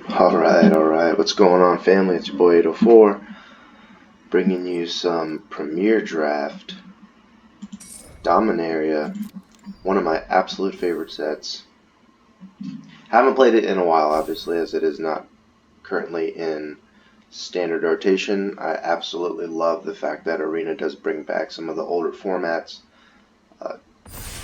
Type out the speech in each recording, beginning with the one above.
Alright, what's going on, family? It's your boy 804, bringing you some Premier Draft Dominaria, one of my absolute favorite sets. Haven't played it in a while, obviously, as it is not currently in standard rotation. I absolutely love the fact that Arena does bring back some of the older formats.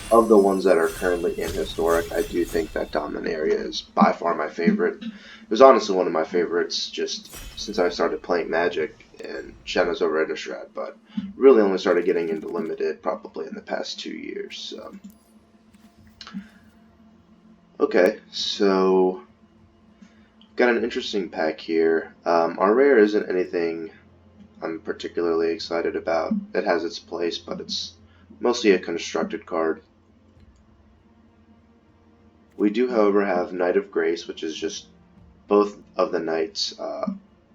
Of the ones that are currently in Historic, I do think that Dominaria is by far my favorite. It was honestly one of my favorites just since I started playing Magic and Shadows over Innistrad, but really only started getting into Limited probably in the past 2 years. Okay, so got an interesting pack here. Our rare isn't anything I'm particularly excited about. It has its place, but it's mostly a constructed card. We do, however, have Knight of Grace, which is just both of the knights,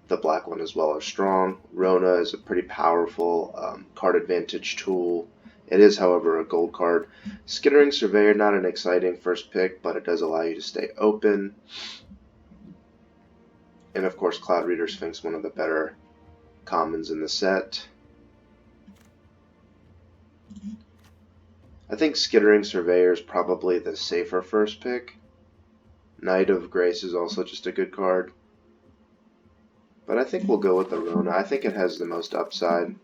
the black one as well, are strong. Rona is a pretty powerful card advantage tool. It is, however, a gold card. Skittering Surveyor, not an exciting first pick, but it does allow you to stay open. And of course, Cloud Reader Sphinx, one of the better commons in the set. I think Skittering Surveyor is probably the safer first pick. Knight of Grace is also just a good card. But I think we'll go with the Rona. I think it has the most upside.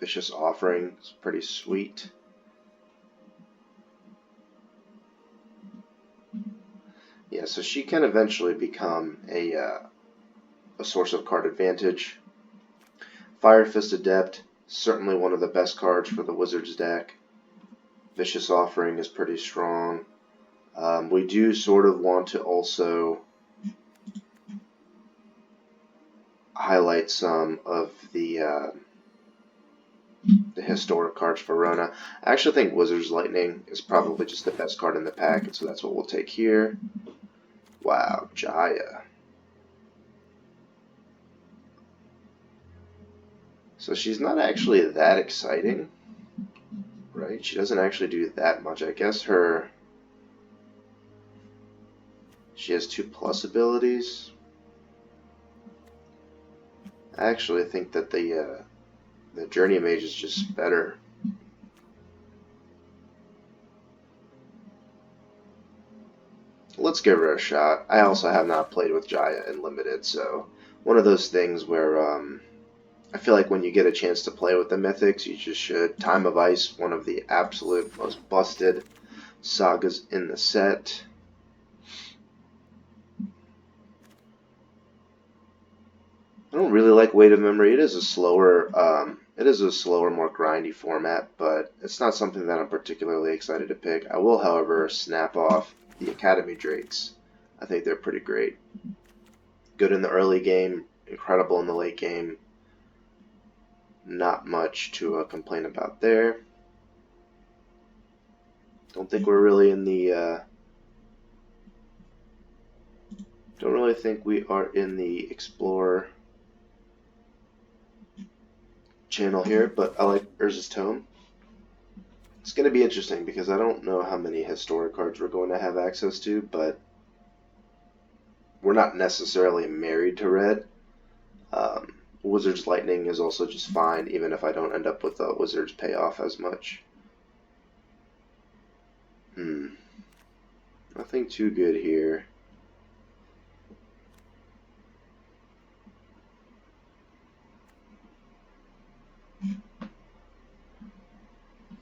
Vicious Offering is pretty sweet. Yeah, so she can eventually become a source of card advantage. Fire Fist Adept, certainly one of the best cards for the Wizards deck. Vicious Offering is pretty strong. We do sort of want to also highlight some of the historic cards for Rona. I actually think Wizards Lightning is probably just the best card in the pack, and so that's what we'll take here. Wow, Jaya. So she's not actually that exciting, right? She doesn't actually do that much. I guess she has 2+ abilities. I actually think that the Journey Mage is just better. Let's give her a shot. I also have not played with Jaya in Limited, so one of those things where I feel like when you get a chance to play with the Mythics, you just should. Time of Ice, one of the absolute most busted sagas in the set. I don't really like Weight of Memory. It is a slower, more grindy format, but it's not something that I'm particularly excited to pick. I will, however, snap off the Academy Drakes. I think they're pretty great. Good in the early game, incredible in the late game. Not much to complain about there. Don't think we're really in the don't really think we are in the Explorer channel here, but I like Urza's Tome. It's going to be interesting because I don't know how many historic cards we're going to have access to, but we're not necessarily married to red. Wizards Lightning is also just fine, even if I don't end up with a Wizards Payoff as much. Nothing too good here.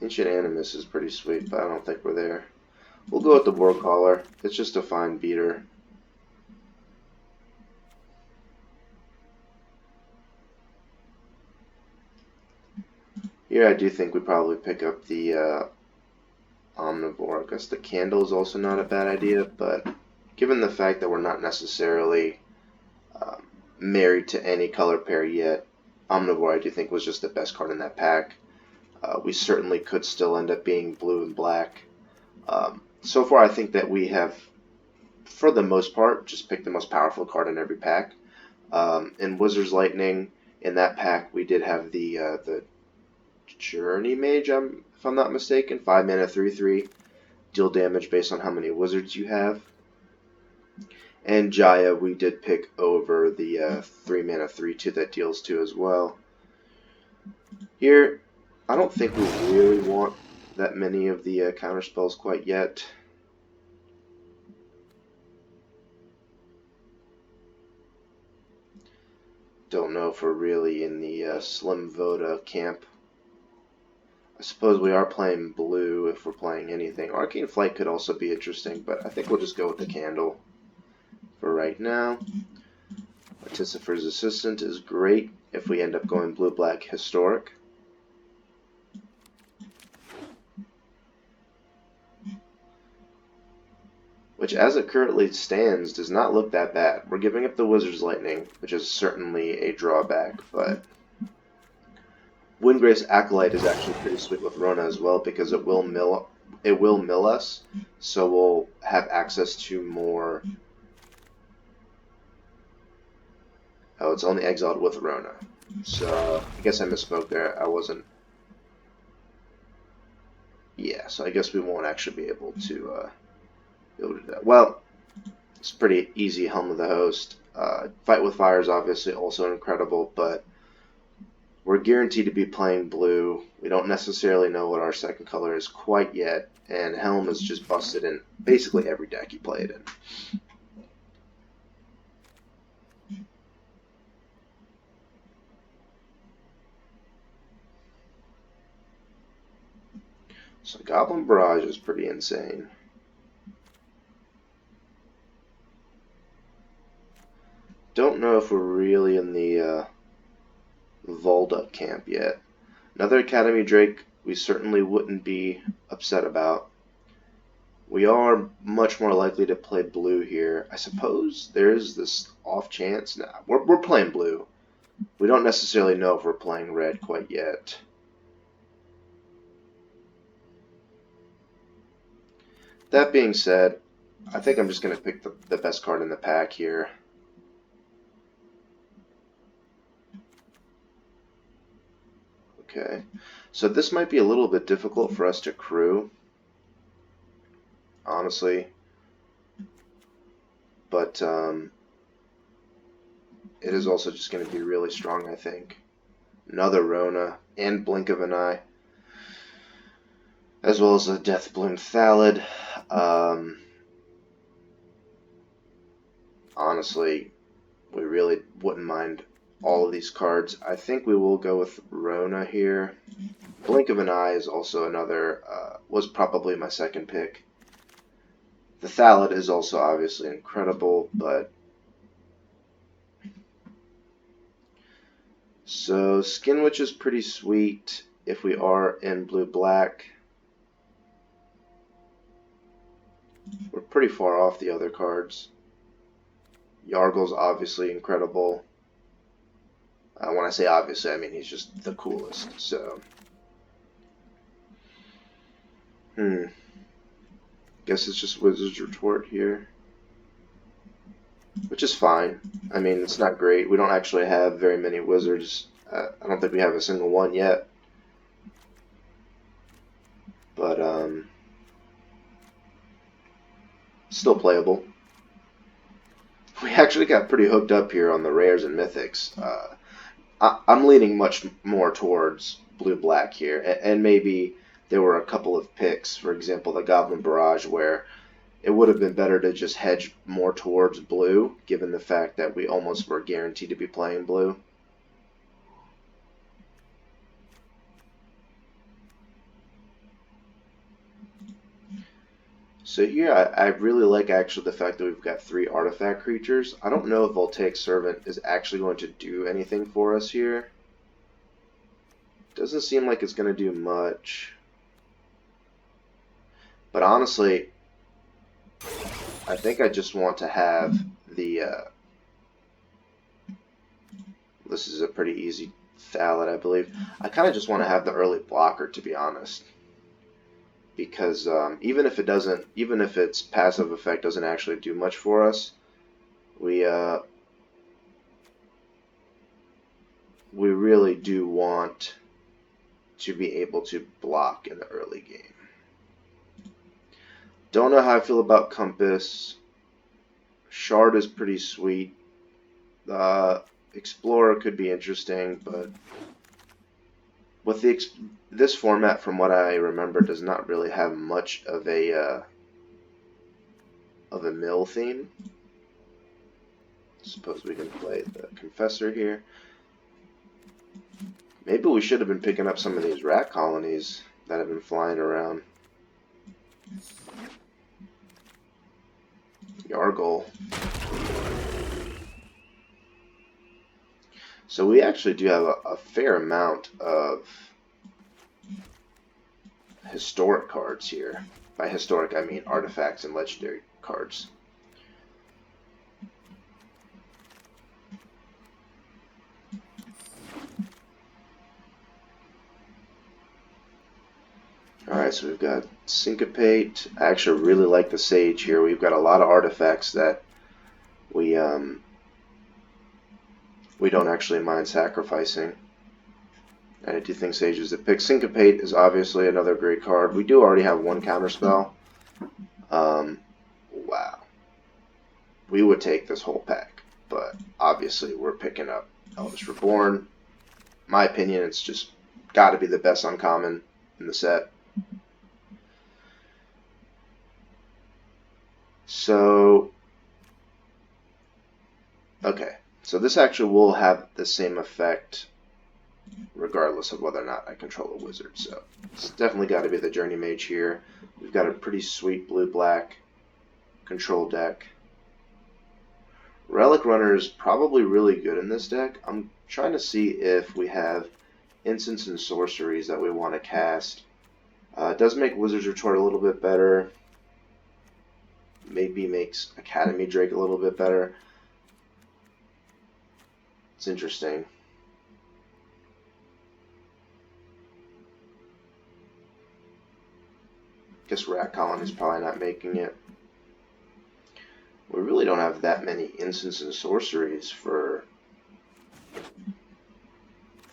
Ancient Animus is pretty sweet, but I don't think we're there. We'll go with the War Caller. It's just a fine beater. Here I do think we probably pick up the Omnivore. I guess the Candle is also not a bad idea, but given the fact that we're not necessarily married to any color pair yet, Omnivore I do think was just the best card in that pack. We certainly could still end up being blue and black. So far I think that we have, for the most part, just picked the most powerful card in every pack. In Wizards Lightning, in that pack, we did have the Journey Mage, if I'm not mistaken, 5 mana, 3/3. deal damage based on how many wizards you have. And Jaya, we did pick over the 3 mana 3/2 that deals 2 as well. Here, I don't think we really want that many of the counter spells quite yet. Don't know if we're really in the Slim Voda camp. I suppose we are playing blue if we're playing anything. Arcane Flight could also be interesting, but I think we'll just go with the Candle for right now. Artificer's Assistant is great if we end up going blue-black Historic. Which, as it currently stands, does not look that bad. We're giving up the Wizard's Lightning, which is certainly a drawback, but Windgrace Acolyte is actually pretty sweet with Rona as well, because it will mill us, so we'll have access to more. Oh, it's only exiled with Rona. So I guess I misspoke there. I wasn't. Yeah, so I guess we won't actually be able to do that. Well, it's pretty easy. Helm of the Host. Fight with Fire is obviously also incredible, but we're guaranteed to be playing blue. We don't necessarily know what our second color is quite yet, and Helm is just busted in basically every deck you play it in. So Goblin Barrage is pretty insane. Don't know if we're really in the Volda camp yet. Another Academy Drake we certainly wouldn't be upset about. We are much more likely to play blue here. I suppose there's this off chance. Nah, we're playing blue. We don't necessarily know if we're playing red quite yet. That being said, I think I'm just going to pick the best card in the pack here. Okay, so this might be a little bit difficult for us to crew, honestly, but it is also just going to be really strong, I think. Another Rona and Blink of an Eye, as well as a Deathbloom Thallid. Honestly, we really wouldn't mind all of these cards. I think we will go with Rona here. Blink of an Eye is also another, was probably my second pick. The Thallid is also obviously incredible, but so Skin Witch is pretty sweet if we are in blue-black. We're pretty far off the other cards. Yargle's obviously incredible. When I say obviously, I mean he's just the coolest. So, guess it's just Wizard's Retort here, which is fine. I mean, it's not great. We don't actually have very many wizards. I don't think we have a single one yet. But still playable. We actually got pretty hooked up here on the rares and mythics. I'm leaning much more towards blue-black here, and maybe there were a couple of picks, for example, the Goblin Barrage, where it would have been better to just hedge more towards blue, given the fact that we almost were guaranteed to be playing blue. So here, I really like actually the fact that we've got 3 artifact creatures. I don't know if Voltaic Servant is actually going to do anything for us here. Doesn't seem like it's going to do much. But honestly, I think I just want to have the... this is a pretty easy Thallid, I believe. I kind of just want to have the early blocker, to be honest. Because even if its passive effect doesn't actually do much for us, we really do want to be able to block in the early game. Don't know how I feel about Compass. Shard is pretty sweet. Explorer could be interesting, but with this format, from what I remember, does not really have much of a mill theme. Suppose we can play the Confessor here. Maybe we should have been picking up some of these rat colonies that have been flying around. Yargle. So we actually do have a fair amount of historic cards here. By historic, I mean artifacts and legendary cards. Alright, so we've got Syncopate. I actually really like the Sage here. We've got a lot of artifacts that we don't actually mind sacrificing. And I do think Sage is the pick. Syncopate is obviously another great card. We do already have one counterspell. Wow. We would take this whole pack, but obviously we're picking up Eldest Reborn. My opinion, it's just got to be the best uncommon in the set. So, okay. So this actually will have the same effect regardless of whether or not I control a wizard. So it's definitely got to be the Journey Mage here. We've got a pretty sweet blue-black control deck. Relic Runner is probably really good in this deck. I'm trying to see if we have instants and sorceries that we want to cast. It does make Wizard's Retort a little bit better. Maybe makes Academy Drake a little bit better. It's interesting. Guess Rat Colony is probably not making it. We really don't have that many instants and sorceries for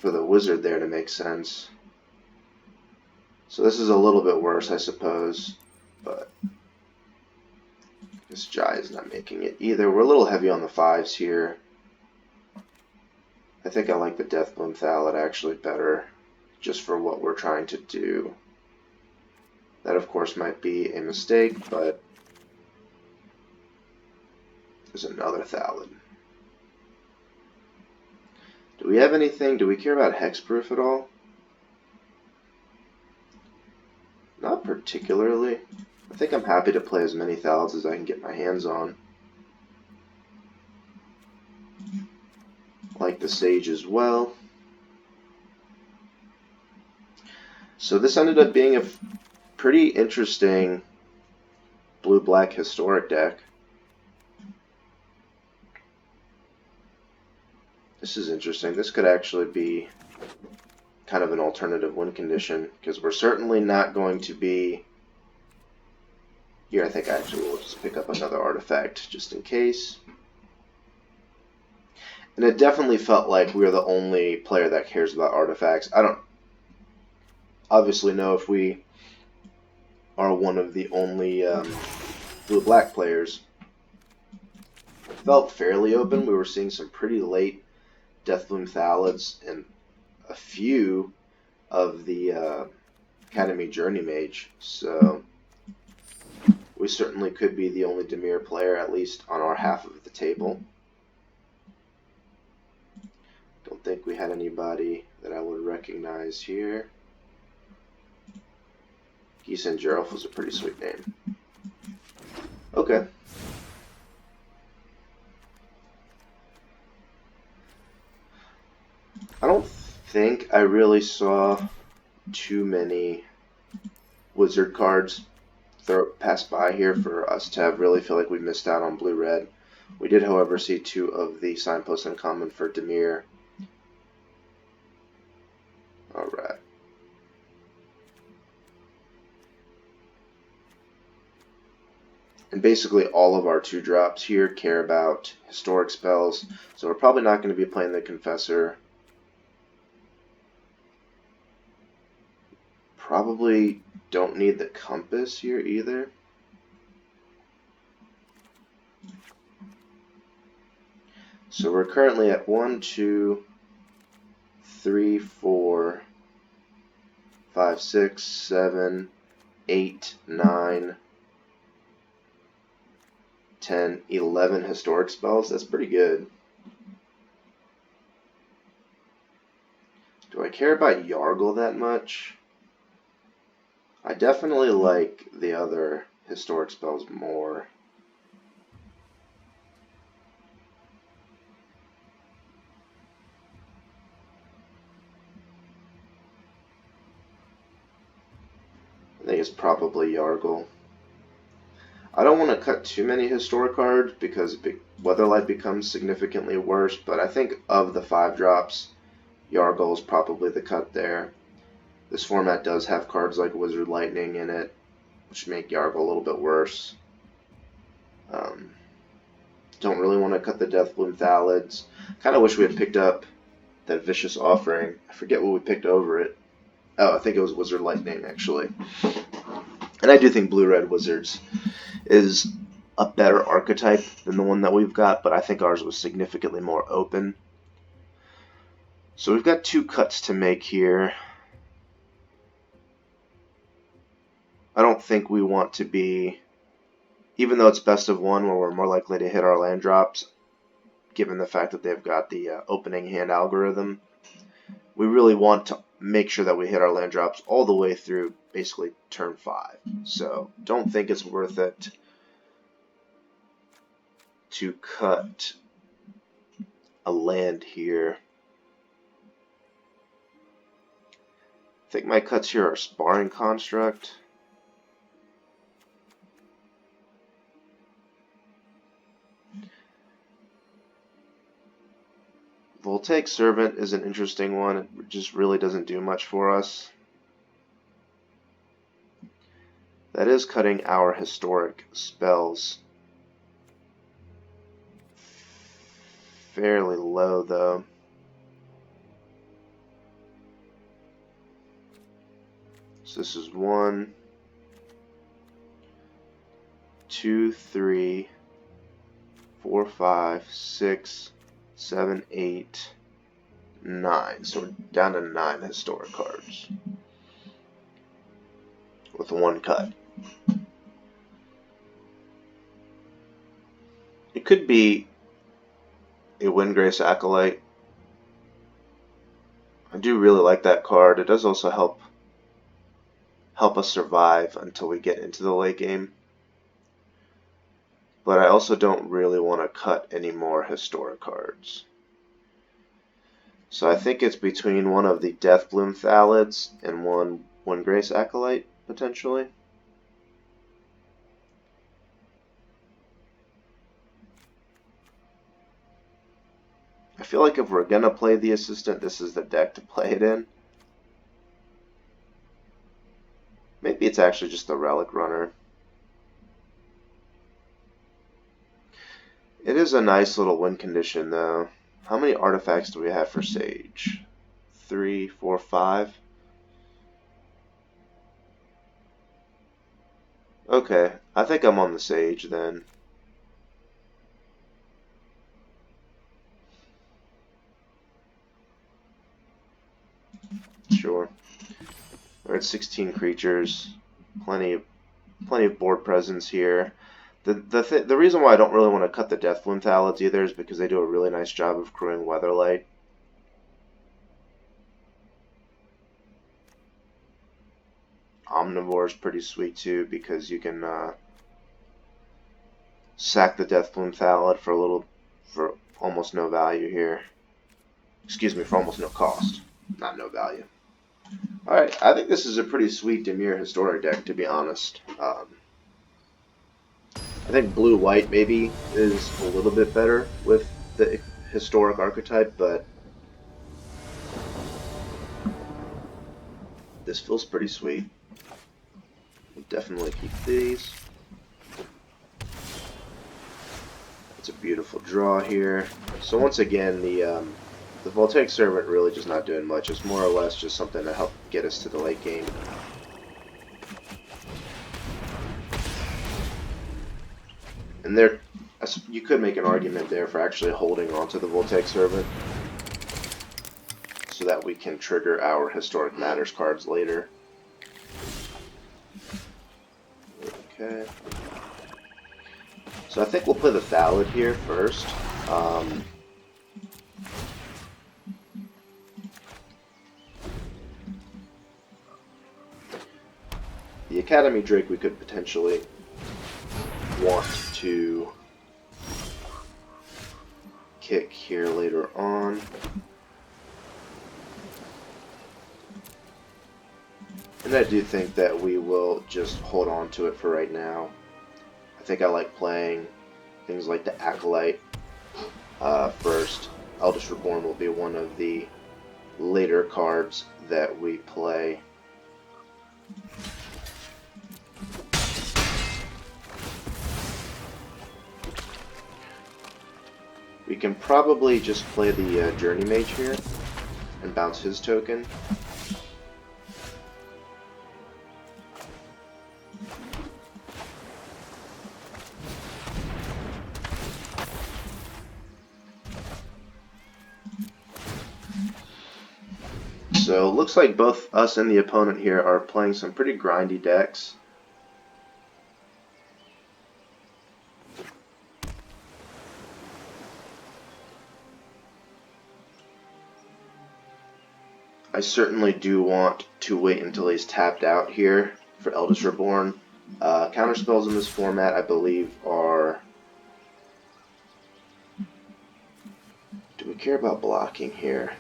the wizard there to make sense. So this is a little bit worse, I suppose, but I guess Jai is not making it either. We're a little heavy on the 5s here. I think I like the Deathbloom Thallid actually better, just for what we're trying to do. That, of course, might be a mistake, but there's another Thallid. Do we have anything? Do we care about Hexproof at all? Not particularly. I think I'm happy to play as many Thallids as I can get my hands on. Like the Sage as well. So this ended up being a pretty interesting blue-black historic deck. This is interesting. This could actually be kind of an alternative win condition, because we're certainly not going to be... Here I think I actually will just pick up another artifact just in case. And it definitely felt like we were the only player that cares about artifacts. I don't obviously know if we are one of the only blue-black players. It felt fairly open. We were seeing some pretty late Deathbloom Thallids and a few of the Academy Journey Mage. So we certainly could be the only dimir player, at least on our half of the table. Don't think we had anybody that I would recognize here. Geese and Geralf was a pretty sweet name. Okay. I don't think I really saw too many wizard cards pass by here for us to have really feel like we missed out on blue-red. We did, however, see 2 of the signposts uncommon for dimir. Alright. And basically all of our 2-drops here care about historic spells, so we're probably not going to be playing the Confessor. Probably don't need the Compass here either. So we're currently at 1, 2, 3, 4, 5, 6, 7, 8, 9, 10, 11 historic spells. That's pretty good. Do I care about Yargle that much? I definitely like the other historic spells more. I think it's probably Yargle. I don't want to cut too many historic cards because Weatherlight becomes significantly worse, but I think of the 5-drops, Yargle is probably the cut there. This format does have cards like Wizard Lightning in it, which make Yargle a little bit worse. Don't really want to cut the Deathbloom Thalids. Kind of wish we had picked up that Vicious Offering. I forget what we picked over it. Oh, I think it was Wizard Lightning, actually. And I do think Blue-Red Wizards is a better archetype than the one that we've got, but I think ours was significantly more open. So we've got 2 cuts to make here. I don't think we want to be, even though it's best of 1 where we're more likely to hit our land drops, given the fact that they've got the opening hand algorithm, we really want to make sure that we hit our land drops all the way through basically turn 5. So don't think it's worth it to cut a land here. I think my cuts here are Sparring Construct. Voltaic Servant is an interesting one. It just really doesn't do much for us. That is cutting our historic spells fairly low, though. So this is 1, 2, 3, 4, 5, 6, 7, 8, 9. So we're down to 9 historic cards with 1 cut. It could be a Windgrace Acolyte. I do really like that card. It does also help us survive until we get into the late game. But I also don't really want to cut any more historic cards. So I think it's between one of the Deathbloom Thalids and one Windgrace Acolyte, potentially. I feel like if we're going to play the Assistant, this is the deck to play it in. Maybe it's actually just the Relic Runner. It is a nice little win condition, though. How many artifacts do we have for Sage? 3, 4, 5? Okay, I think I'm on the Sage then. Sure. We're at 16 creatures. Plenty of board presence here. The reason why I don't really want to cut the Deathbloom Thalids either is because they do a really nice job of crewing Weatherlight. Omnivore is pretty sweet too because you can sack the Deathbloom Thalid for almost no value here. Excuse me, for almost no cost, not no value. All right, I think this is a pretty sweet Dimir historic deck, to be honest. I think blue-white maybe is a little bit better with the historic archetype, but this feels pretty sweet. We'll definitely keep these. It's a beautiful draw here. So once again, the Voltaic Servant really just not doing much. It's more or less just something to help get us to the late game. And You could make an argument there for actually holding onto the Voltaic Servant so that we can trigger our Historic Matters cards later. Okay. So I think we'll play the Thallid here first. The Academy Drake we could potentially want to kick here later on. And I do think that we will just hold on to it for right now. I think I like playing things like the Acolyte first. Eldest Reborn will be one of the later cards that we play. We can probably just play the Journey Mage here and bounce his token. So it looks like both us and the opponent here are playing some pretty grindy decks. I certainly do want to wait until he's tapped out here for Eldest Reborn. Counterspells in this format, I believe, are... Do we care about blocking here?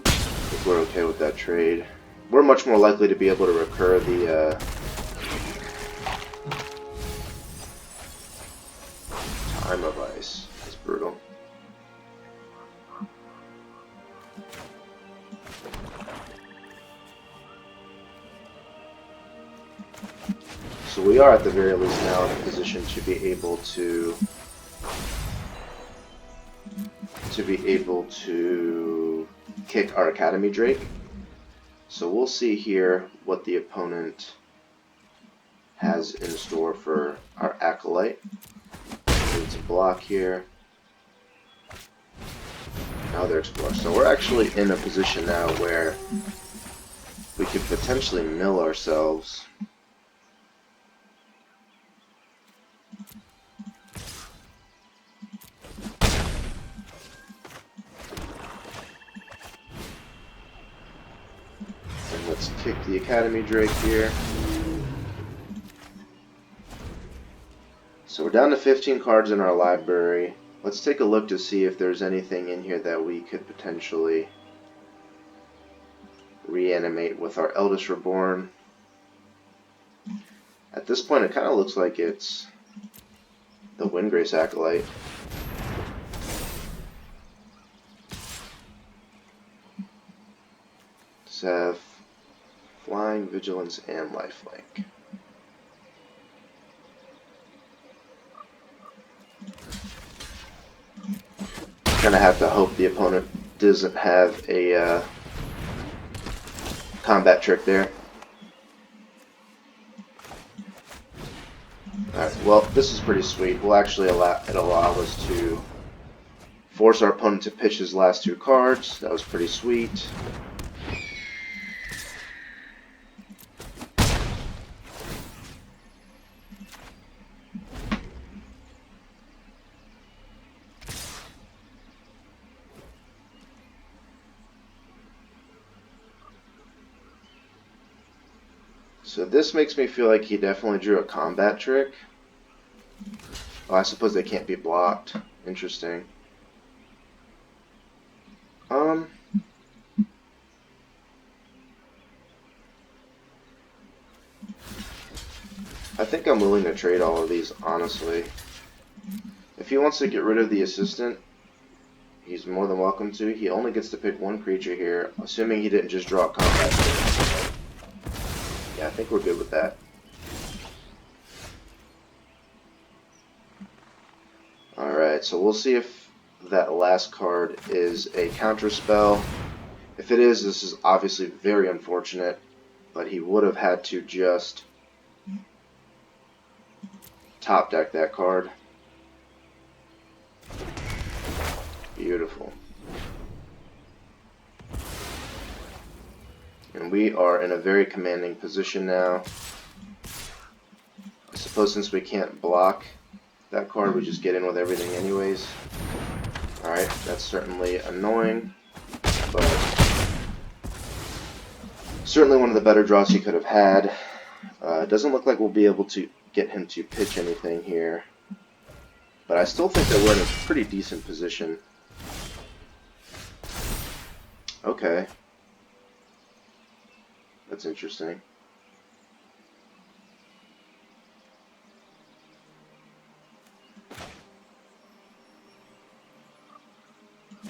I think we're okay with that trade. We're much more likely to be able to recur the Time of Ice. That's brutal. So we are at the very least now in a position to be able to kick our Academy Drake. So we'll see here what the opponent has in store for our Acolyte. Need to block here. Now they're exploring. So we're actually in a position now where we could potentially mill ourselves. And let's kick the Academy Drake here. So we're down to 15 cards in our library. Let's take a look to see if there's anything in here that we could potentially reanimate with our Eldest Reborn. At this point, it kind of looks like it's the Windgrace Acolyte. Let's have Flying, Vigilance, and Lifelink. Gonna have to hope the opponent doesn't have a combat trick there. Alright, well, this is pretty sweet. We'll actually allow us to force our opponent to pitch his last two cards. That was pretty sweet. So this makes me feel like he definitely drew a combat trick. Oh, I suppose they can't be blocked. Interesting. I think I'm willing to trade all of these, honestly. If he wants to get rid of the assistant, he's more than welcome to. He only gets to pick one creature here, assuming he didn't just draw a combat trick. Yeah, I think we're good with that. Alright, so we'll see if that last card is a counter spell. If it is, this is obviously very unfortunate, but he would have had to just top deck that card. Beautiful. And we are in a very commanding position now. I suppose since we can't block that card, we just get in with everything anyways. Alright, that's certainly annoying, but certainly one of the better draws he could have had. It doesn't look like we'll be able to get him to pitch anything here, but I still think that we're in a pretty decent position. Okay. That's interesting.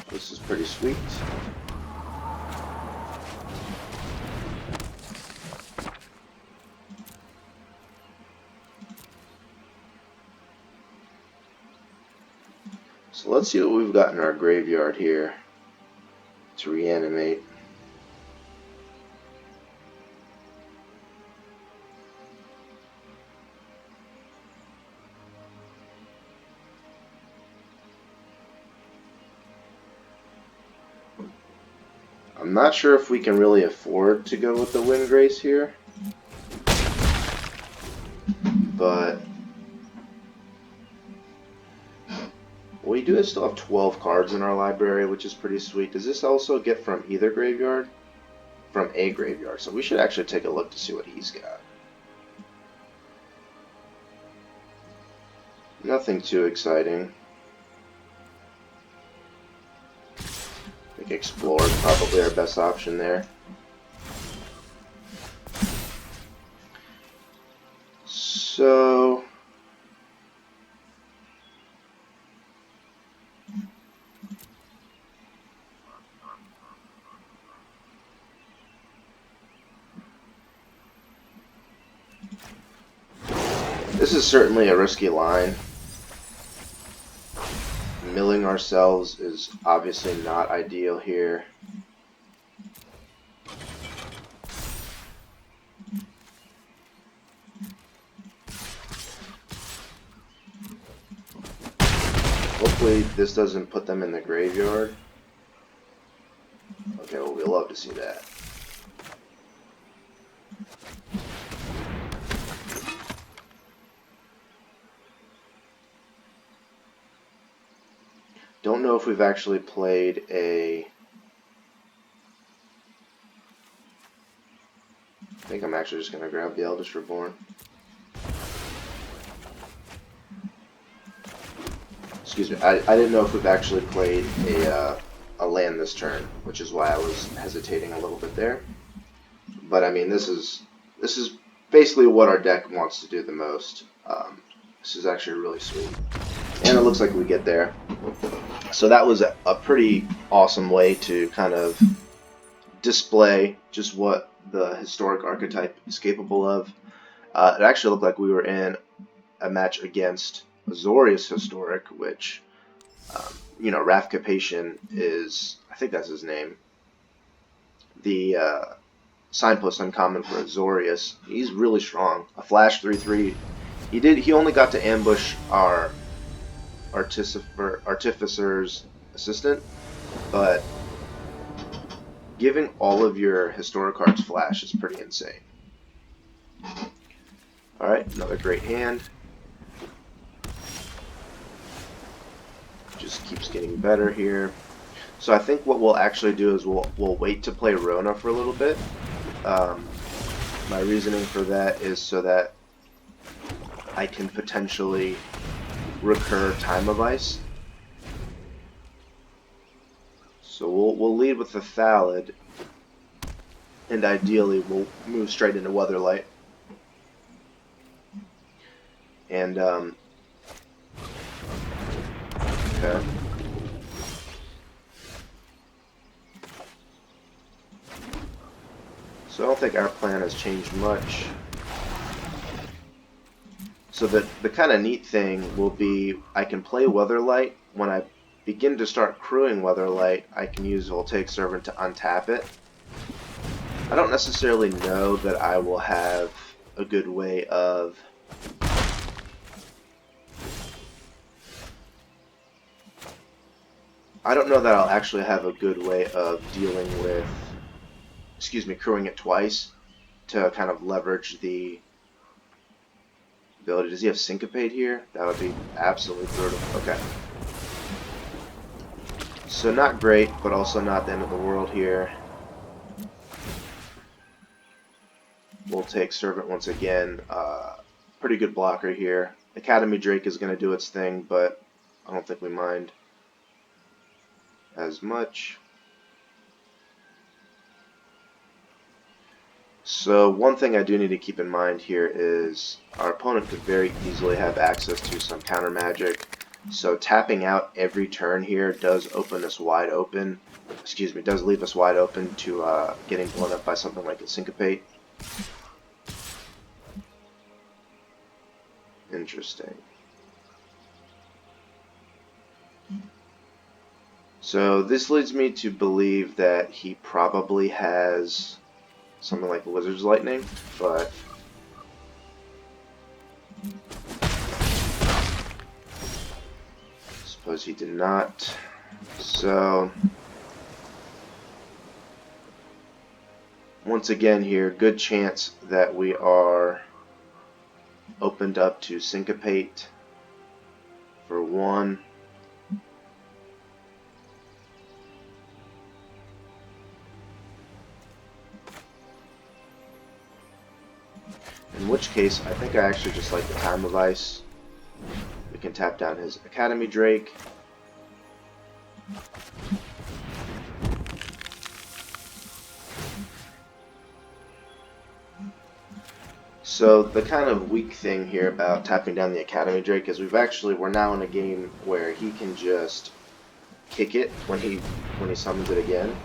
This is pretty sweet. So let's see what we've got in our graveyard here to reanimate. I'm not sure if we can really afford to go with the Windgrace here, but we do still have 12 cards in our library, which is pretty sweet. Does this also get from either graveyard? From a graveyard, so we should actually take a look to see what he's got. Nothing too exciting. I think Explore is probably our best option there. So this is certainly a risky line. Milling ourselves is obviously not ideal here. Hopefully this doesn't put them in the graveyard. Okay, well, we'd love to see that. Don't know if we've actually played a... I think I'm actually just going to grab the Eldest Reborn. Excuse me, I didn't know if we've actually played a land this turn, which is why I was hesitating a little bit there. But I mean, this is basically what our deck wants to do the most. This is actually really sweet. And it looks like we get there. So that was a pretty awesome way to kind of display just what the historic archetype is capable of. It actually looked like we were in a match against Azorius Historic, which, you know, Wrath Capation is, I think that's his name, the signpost uncommon for Azorius. He's really strong. A flash 3/3. He only got to ambush our Artificer's assistant, but giving all of your historic cards flash is pretty insane. Alright, another great hand. Just keeps getting better here. So I think what we'll actually do is we'll wait to play Rona for a little bit. My reasoning for that is so that I can potentially recur Time of Ice. So we'll lead with the Thallid, and ideally we'll move straight into Weatherlight. And okay. So I don't think our plan has changed much. So the kind of neat thing will be I can play Weatherlight when I begin to start crewing Weatherlight, I can use Voltaic Servant to untap it. I don't necessarily know that I will have a good way of I'll actually have a good way of dealing with, crewing it twice to kind of leverage the ability. Does he have Syncopate here? That would be absolutely brutal. Okay. So not great, but also not the end of the world here. We'll take Servant once again. Pretty good blocker here. Academy Drake is going to do its thing, but I don't think we mind as much. So one thing I do need to keep in mind here is our opponent could very easily have access to some counter magic. So tapping out every turn here does open us wide open. Does leave us wide open to getting blown up by something like a Syncopate. Interesting. So this leads me to believe that he probably has something like Wizard's Lightning, but suppose he did not. So once again here, good chance that we are opened up to Syncopate for 1. In which case, I think I actually just like the Time of Ice. We can tap down his Academy Drake. So the kind of weak thing here about tapping down the Academy Drake is we're now in a game where he can just kick it when he summons it again.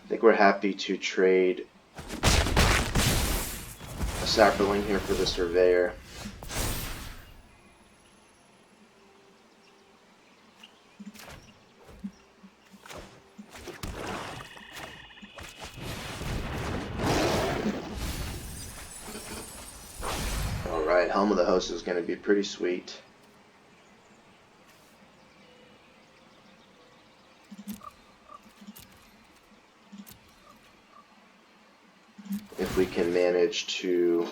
I think we're happy to trade a Saproling here for the Surveyor. Alright, Helm of the Host is going to be pretty sweet. If we can manage to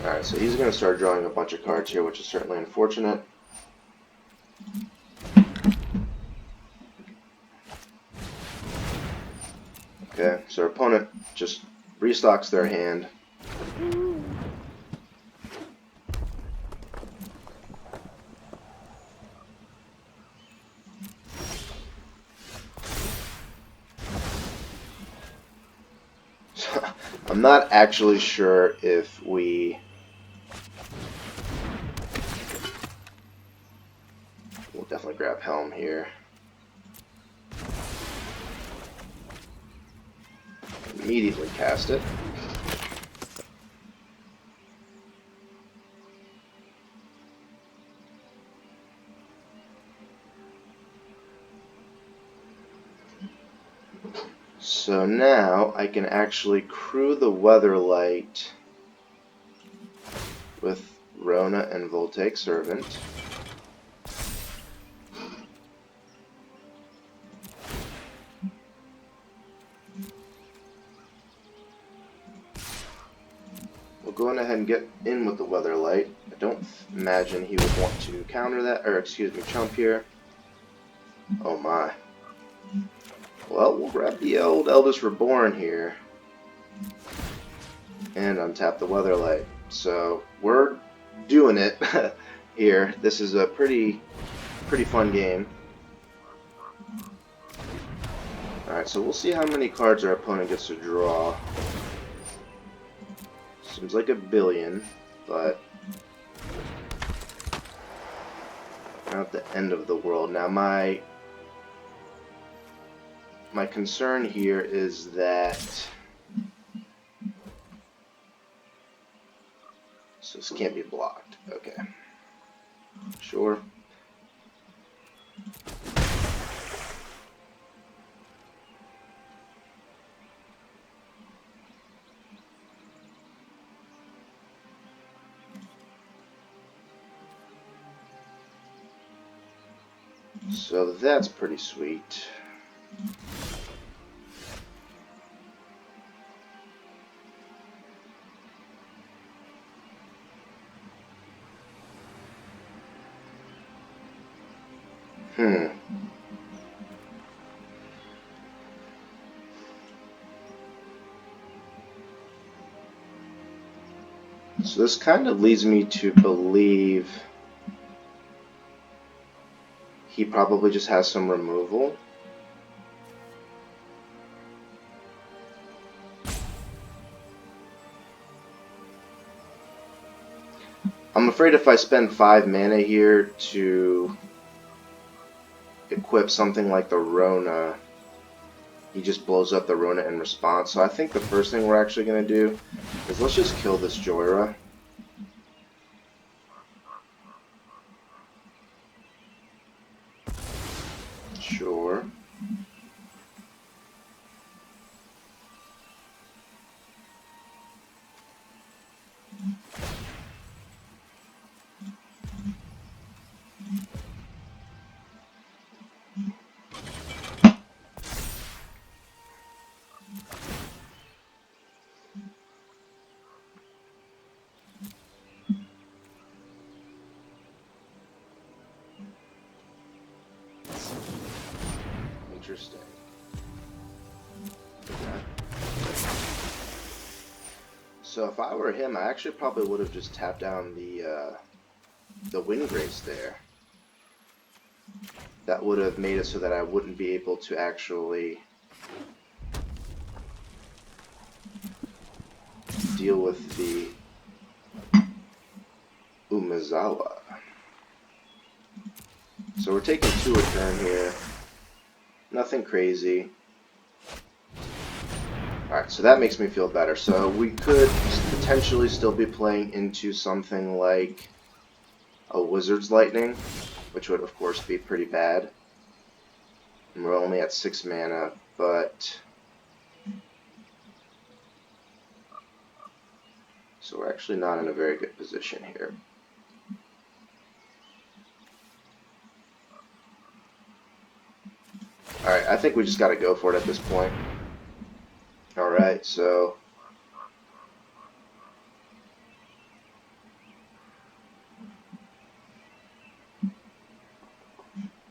Alright, so he's going to start drawing a bunch of cards here, which is certainly unfortunate. Okay, so our opponent just restocks their hand. I'm not actually sure if we'll definitely grab Helm here. Immediately cast it. So now I can actually crew the Weatherlight with Rona and Voltaic Servant. We'll go on ahead and get in with the Weatherlight. I don't imagine he would want to counter that, or excuse me, chump here. Oh my. Well, we'll grab the old Eldest Reborn here and untap the Weatherlight. So we're doing it here. This is a pretty fun game. Alright, so we'll see how many cards our opponent gets to draw. Seems like 1 billion, but not the end of the world. Now my concern here is that so this can't be blocked. Okay. Sure. So that's pretty sweet. So this kind of leads me to believe he probably just has some removal. I'm afraid if I spend 5 mana here to equip something like the Rona, he just blows up the Rona in response. So I think the first thing we're actually going to do is let's just kill this Joyra. Sure. Interesting. Okay. So if I were him, I actually probably would have just tapped down the Windgrace there. That would have made it so that I wouldn't be able to actually deal with the Umezawa. So we're taking 2 a turn here. Nothing crazy. Alright, so that makes me feel better. So we could potentially still be playing into something like a Wizard's Lightning, which would of course be pretty bad. And we're only at 6 mana, but so we're actually not in a very good position here. Alright, I think we just gotta go for it at this point. Alright, so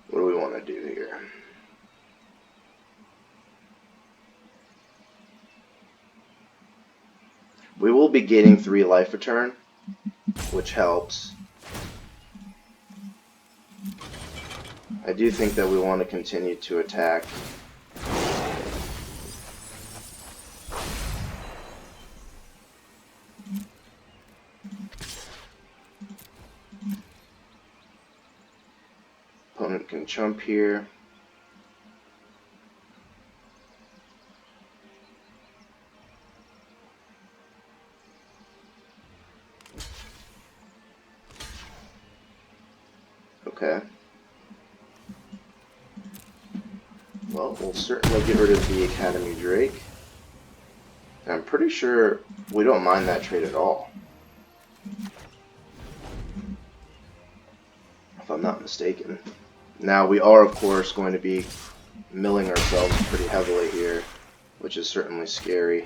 what do we want to do here? We will be gaining 3 life a turn, which helps. I do think that we want to continue to attack. Opponent can jump here. Okay. Well, we'll certainly get rid of the Academy Drake. And I'm pretty sure we don't mind that trade at all, if I'm not mistaken. Now, we are, of course, going to be milling ourselves pretty heavily here, which is certainly scary.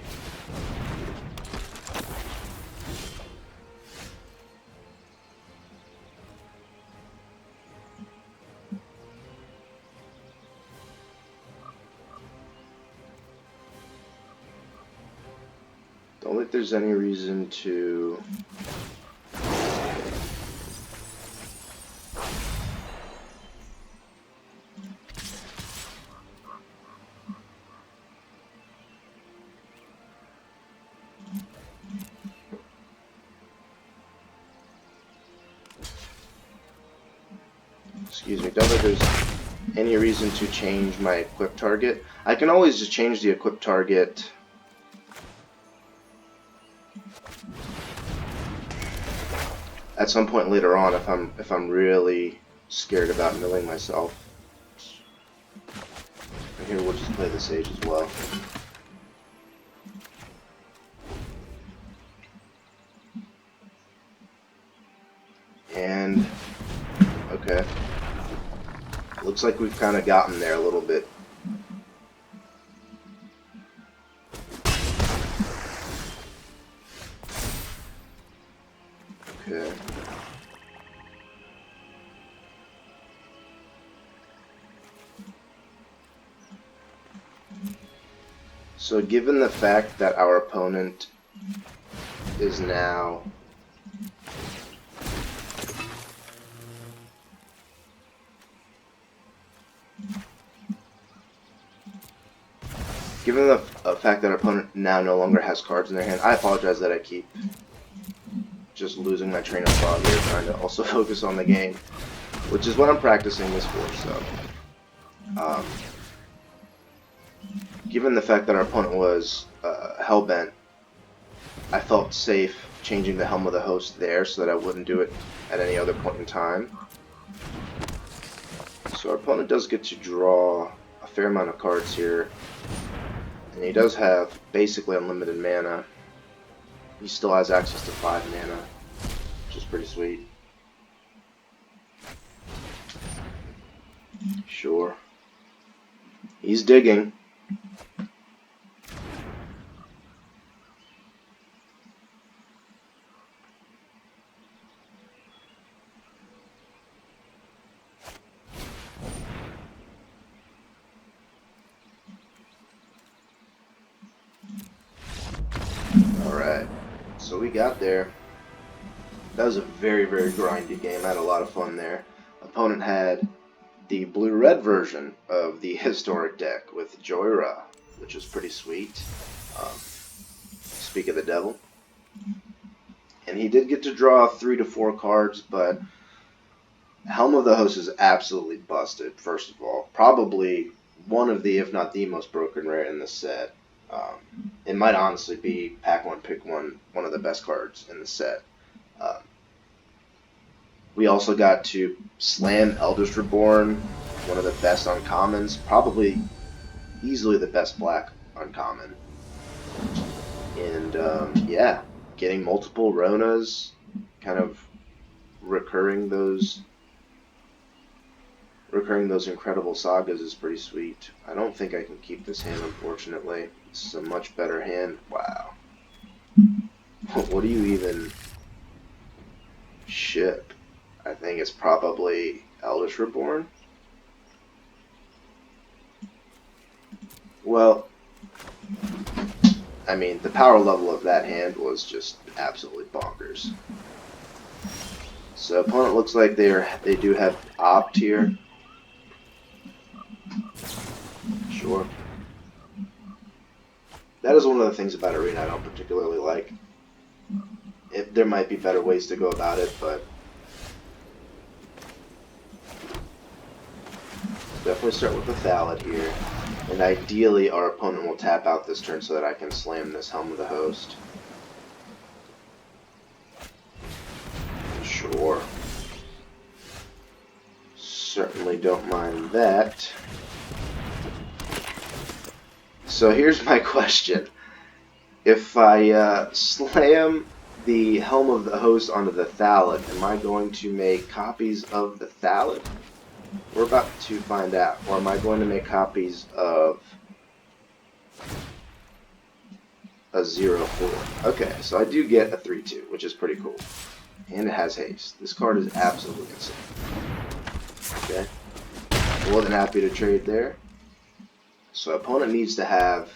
Don't think there's any reason to excuse me, don't think there's any reason to change my equip target. I can always just change the equip target at some point later on if I'm really scared about milling myself. And here we'll just play the Sage as well. And okay. Looks like we've kind of gotten there a little bit. Okay. So given the fact that our opponent is now given the fact that our opponent now no longer has cards in their hand, I apologize that I keep just losing my train of thought here, trying to also focus on the game, which is what I'm practicing this for. So, given the fact that our opponent was hellbent, I felt safe changing the Helm of the Host there so that I wouldn't do it at any other point in time. So our opponent does get to draw a fair amount of cards here. And he does have basically unlimited mana. He still has access to 5 mana, which is pretty sweet. Sure. He's digging. Alright, so we got there. That was a very, very grindy game. I had a lot of fun there. Opponent had the blue-red version of the historic deck with Joyra, which was pretty sweet. Speak of the devil. And he did get to draw 3 to 4 cards, but Helm of the Host is absolutely busted, first of all. Probably one of the, if not the most broken rare in this set. It might honestly be pack one, pick one of the best cards in the set. We also got to slam Eldest Reborn, one of the best uncommons, probably easily the best black uncommon. And yeah, getting multiple Ronas, kind of recurring those incredible sagas is pretty sweet. I don't think I can keep this hand, unfortunately. This is a much better hand. Wow. What do you even ship? I think it's probably Eldest Reborn. Well, I mean, the power level of that hand was just absolutely bonkers. So opponent looks like they do have opt here. Sure. That is one of the things about Arena I don't particularly like. There might be better ways to go about it, but definitely start with a Thallid here. And ideally our opponent will tap out this turn so that I can slam this Helm of the Host. Sure. Certainly don't mind that. So here's my question. If I slam the Helm of the Host onto the Thallid, am I going to make copies of the Thallid? We're about to find out. Or am I going to make copies of a 0/4? Okay, so I do get a 3/2, which is pretty cool. And it has haste. This card is absolutely insane. Okay. More than happy to trade there. So opponent needs to have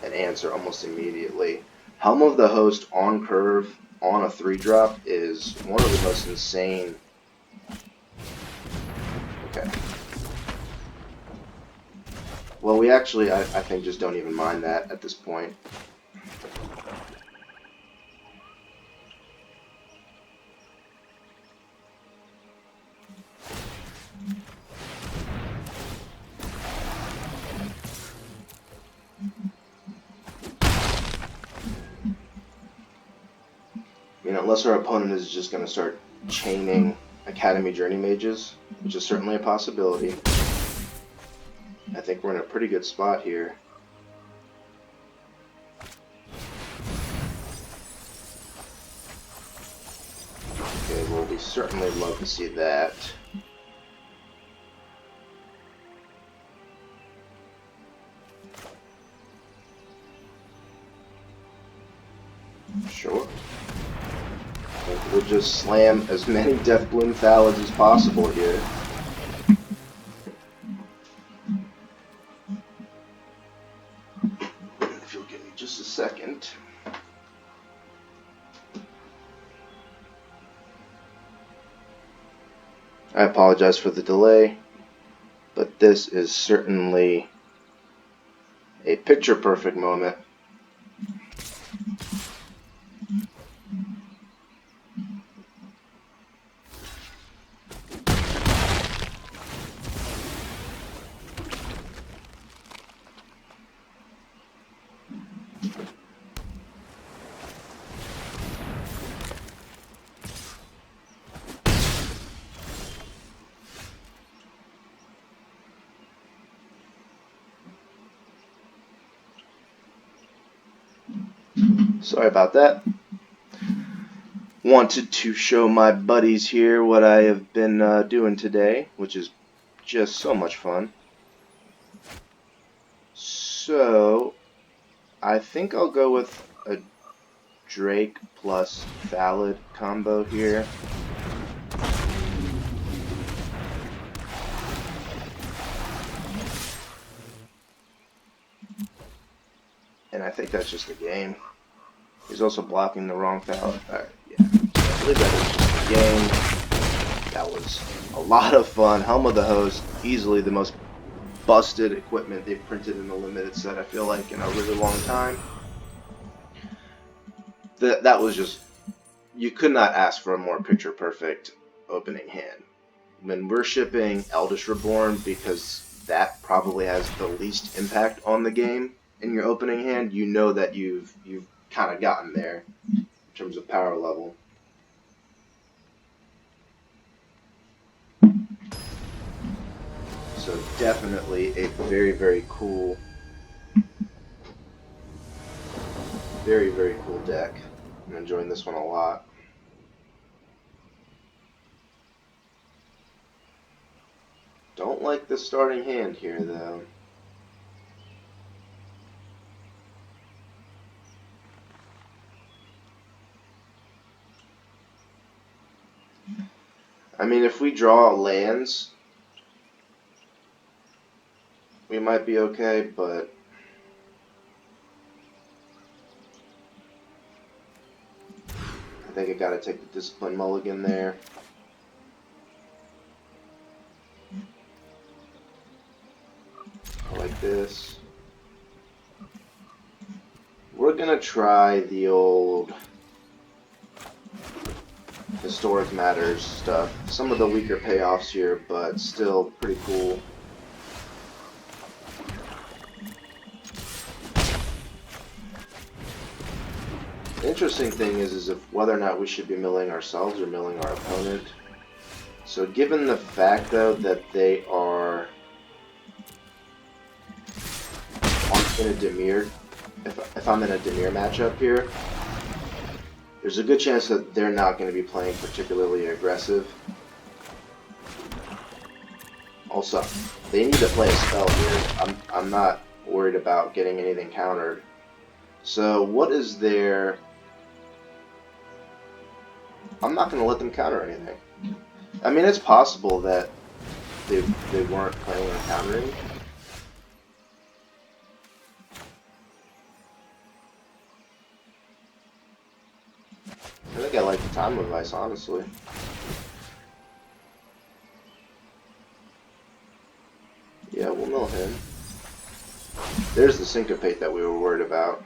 an answer almost immediately. Helm of the Host on curve on a 3-drop is one of the most insane. Okay. Well, we actually, I think, just don't even mind that at this point. Unless our opponent is just going to start chaining Academy Journey Mages, which is certainly a possibility. I think we're in a pretty good spot here. Okay, well, we certainly love to see that. Sure. We'll just slam as many Deathbloom Thalids as possible here. If you'll give me just a second. I apologize for the delay, but this is certainly a picture-perfect moment. Sorry about that. Wanted to show my buddies here what I have been doing today, which is just so much fun. So, I think I'll go with a Drake plus Thallid combo here. And I think that's just the game. He's also blocking the wrong Thallid. Alright, yeah. I believe that is just the game. That was a lot of fun. Helm of the Host, easily the most busted equipment they've printed in the limited set, I feel like, in a really long time. That was just... You could not ask for a more picture-perfect opening hand. When we're shipping Eldest Reborn, because that probably has the least impact on the game in your opening hand, you know that you've kind of gotten there in terms of power level. So definitely a very, very cool deck. I'm enjoying this one a lot. Don't like the starting hand here, though. I mean, if we draw lands, we might be okay, but I think I gotta take the Discipline mulligan there. Like this. We're gonna try the old Historic Matters stuff. Some of the weaker payoffs here, but still pretty cool. The interesting thing is if whether or not we should be milling ourselves or milling our opponent. So given the fact, though, that they are in a dimir, if I'm in a dimir matchup here, there's a good chance that they're not going to be playing particularly aggressive. Also, they need to play a spell here. I'm not worried about getting anything countered. So what is their... I'm not going to let them counter anything. I mean, it's possible that they weren't planning on countering. I think I like the time advice, honestly. Yeah, we'll mill him. There's the Syncopate that we were worried about.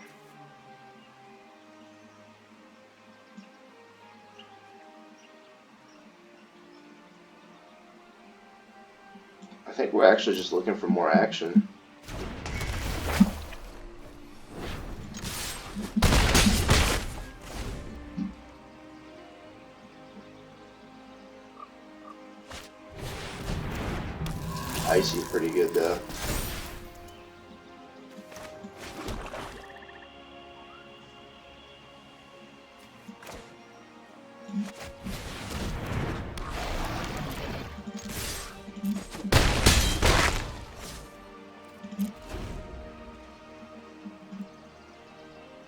I think we're actually just looking for more action. Icy's pretty good though.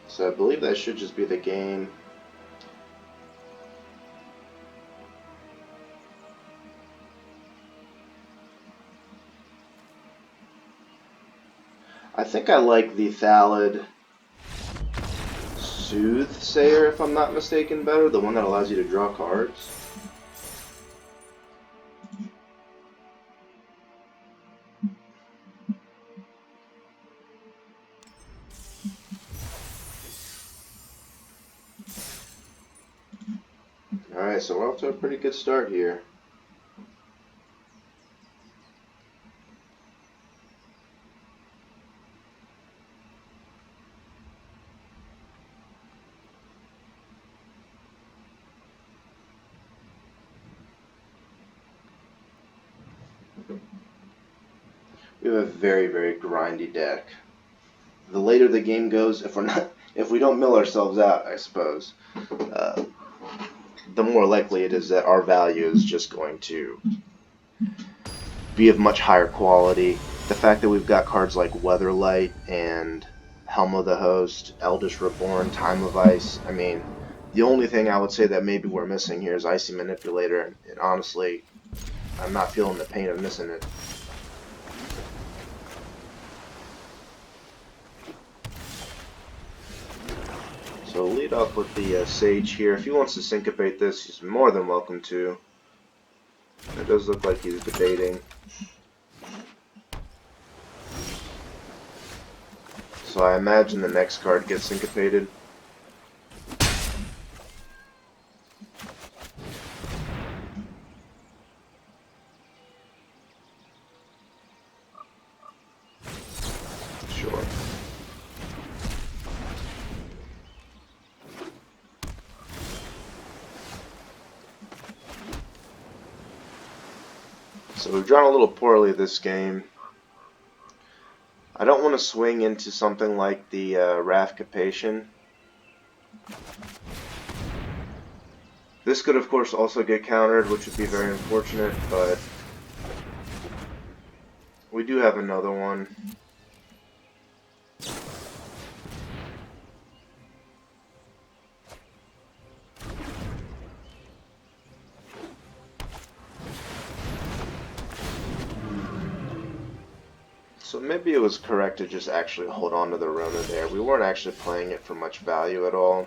So I believe that should just be the game. I think I like the Thallid Soothsayer, if I'm not mistaken, better. The one that allows you to draw cards. Alright, so we're off to a pretty good start here. We have a very, very grindy deck. The later the game goes, if we don't mill ourselves out, I suppose, the more likely it is that our value is just going to be of much higher quality. The fact that we've got cards like Weatherlight and Helm of the Host, Eldest Reborn, Time of Ice. I mean, the only thing I would say that maybe we're missing here is Icy Manipulator, and honestly, I'm not feeling the pain of missing it. So we'll lead off with the Sage here. If he wants to syncopate this, he's more than welcome to. It does look like he's debating. So I imagine the next card gets syncopated. Sure. So we've drawn a little poorly this game. I don't want to swing into something like the Wrath Capation. This could of course also get countered, which would be very unfortunate, but we do have another one. So maybe it was correct to just actually hold on to the Rona there. We weren't actually playing it for much value at all.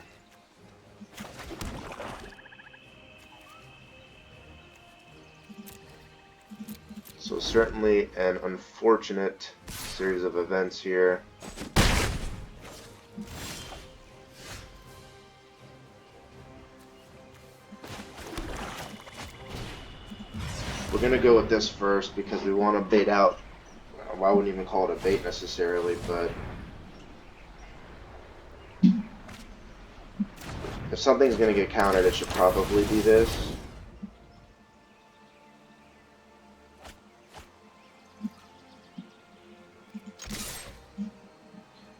So certainly an unfortunate series of events here. We're going to go with this first because we want to bait out. Well, I wouldn't even call it a bait necessarily, but if something's going to get countered, it should probably be this.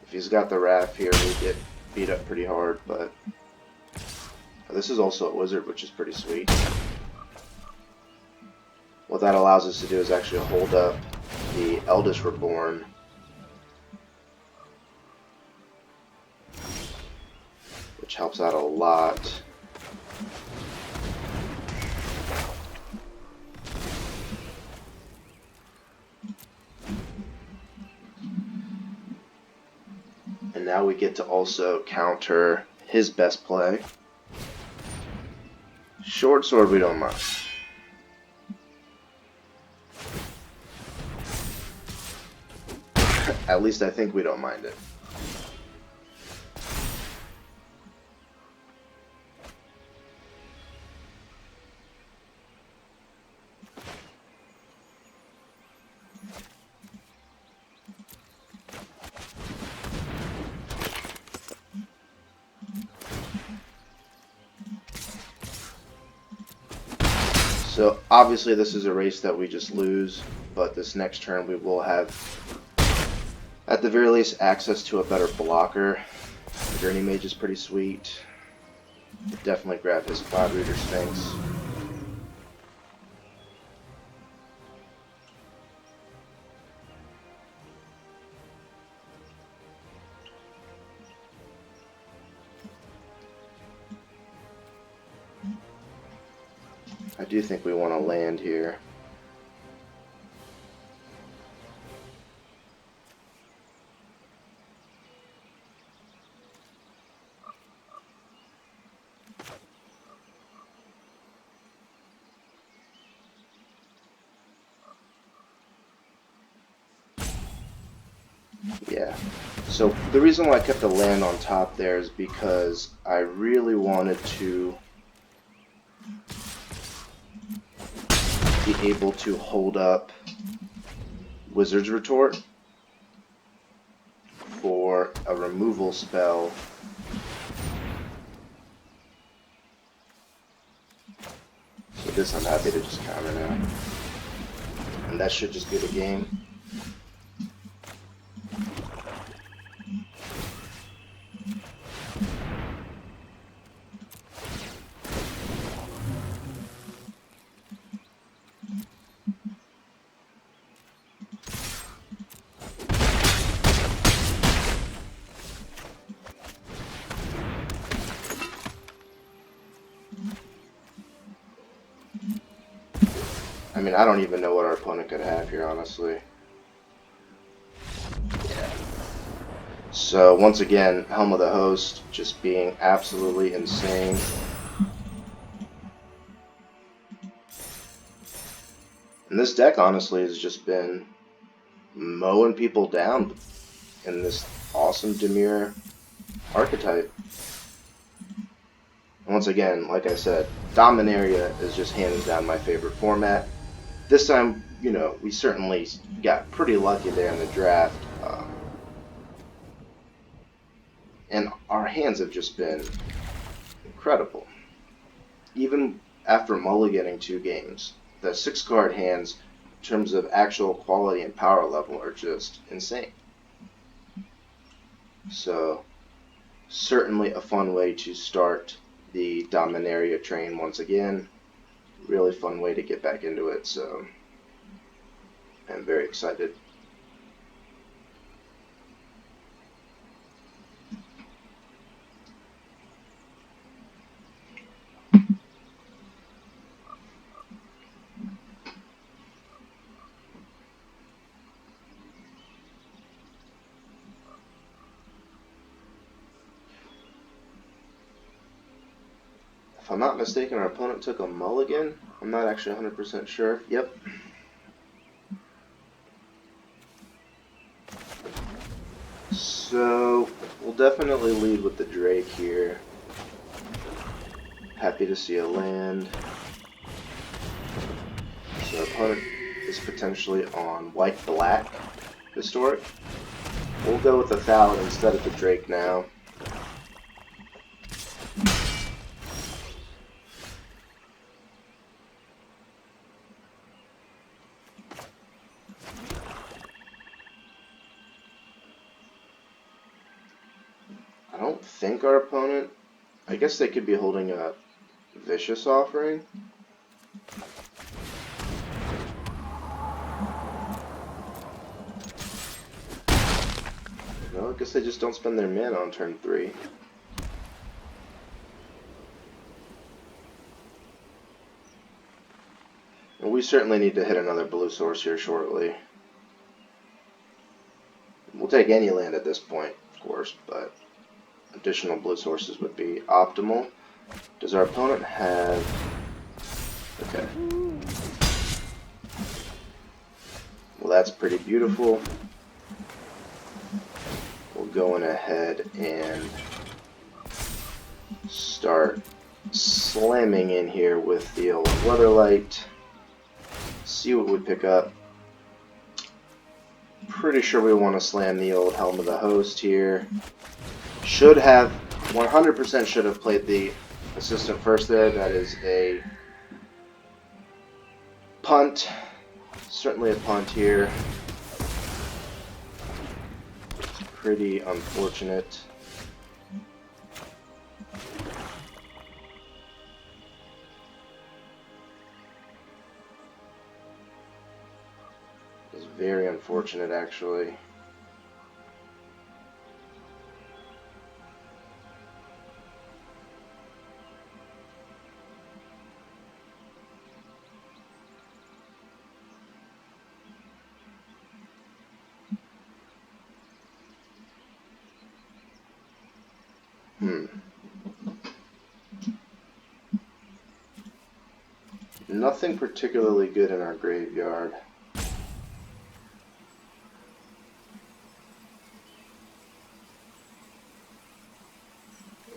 If he's got the Wrath here, we get beat up pretty hard, but this is also a wizard, which is pretty sweet. What that allows us to do is actually hold up the Eldest Reborn. Which helps out a lot. And now we get to also counter his best play. Short sword we don't mind. At least I think we don't mind it. So obviously this is a race that we just lose. but this next turn we will have, at the very least, access to a better blocker. Journey Mage is pretty sweet. Definitely grab his Cloud Reader Sphinx. I do think we want to land here. Yeah. So the reason why I kept the land on top there is because I really wanted to be able to hold up Wizard's Retort for a removal spell. So this I'm happy to just counter now. And that should just be the game. I mean, I don't even know what our opponent could have here, honestly. Yeah. So, once again, Helm of the Host just being absolutely insane. And this deck, honestly, has just been mowing people down in this awesome dimir archetype. And once again, like I said, Dominaria is just hands down my favorite format. This time, you know, we certainly got pretty lucky there in the draft. And our hands have just been incredible. Even after mulliganing 2 games, the 6-card hands, in terms of actual quality and power level, are just insane. So, certainly a fun way to start the Dominaria train once again. Really fun way to get back into it, so I'm very excited. If I'm not mistaken, our opponent took a mulligan. I'm not actually 100% sure. Yep. So, we'll definitely lead with the Drake here. Happy to see a land. So, our opponent is potentially on white-black historic. We'll go with the Thallid instead of the Drake now. I don't think our opponent, I guess they could be holding a Vicious Offering. No, I guess they just don't spend their mana on turn 3. And we certainly need to hit another blue source here shortly. We'll take any land at this point, of course, but additional blue sources would be optimal. Does our opponent have... Okay. Well, that's pretty beautiful. We'll go in ahead and start slamming in here with the old Weatherlight. See what we pick up. Pretty sure we want to slam the old Helm of the Host here. Should have, 100% should have played the assistant first there. That is a punt. certainly a punt here. Pretty unfortunate. It's very unfortunate, actually. Nothing particularly good in our graveyard.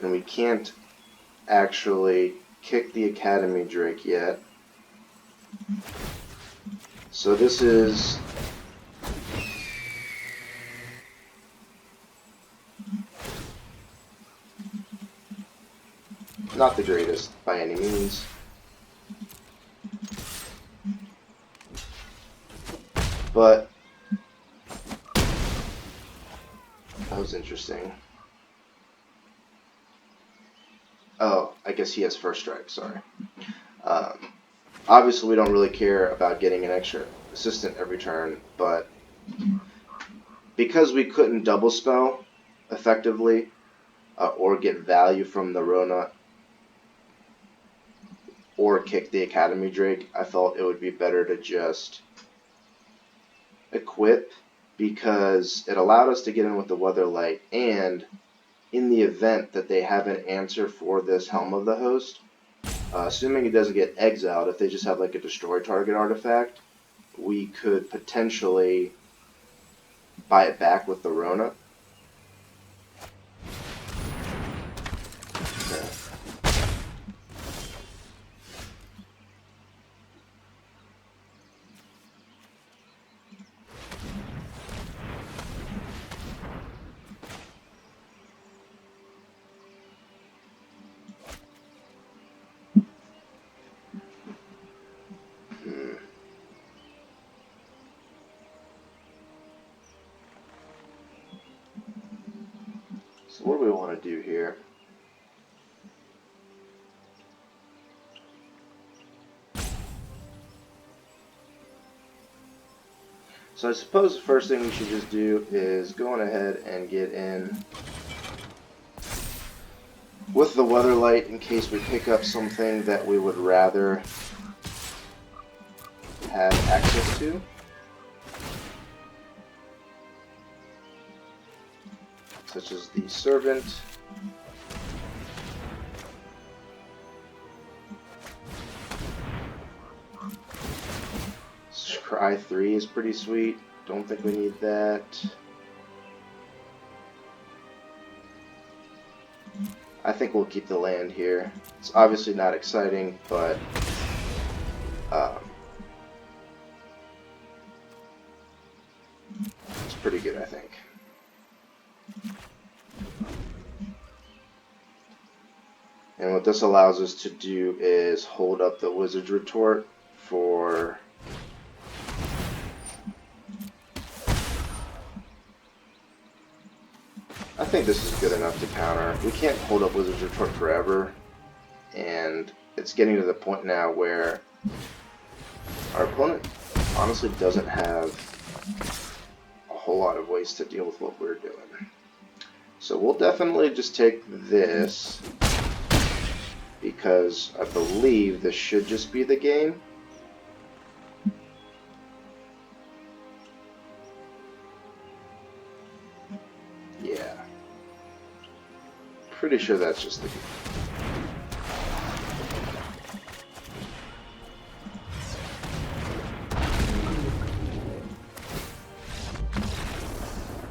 And we can't actually kick the Academy Drake yet. So this is not the greatest by any means. But that was interesting. Oh, I guess he has first strike, sorry. Obviously we don't really care about getting an extra assistant every turn, but because we couldn't double spell effectively or get value from the Rona or kick the Academy Drake, I felt it would be better to just equip, because it allowed us to get in with the Weatherlight, and in the event that they have an answer for this Helm of the Host, assuming it doesn't get exiled, if they just have like a destroy target artifact, we could potentially buy it back with the Rona. Okay. So what do we want to do here? So I suppose the first thing we should just do is go on ahead and get in with the Weatherlight in case we pick up something that we would rather have access to. Such as the Servant. Scry 3 is pretty sweet. Don't think we need that. I think we'll keep the land here. It's obviously not exciting, but it's pretty good, I think. And what this allows us to do is hold up the Wizard's Retort for I think this is good enough to counter. We can't hold up Wizard's Retort forever, and it's getting to the point now where our opponent honestly doesn't have a whole lot of ways to deal with what we're doing. So we'll definitely just take this, because I believe this should just be the game. Yeah. Pretty sure that's just the game.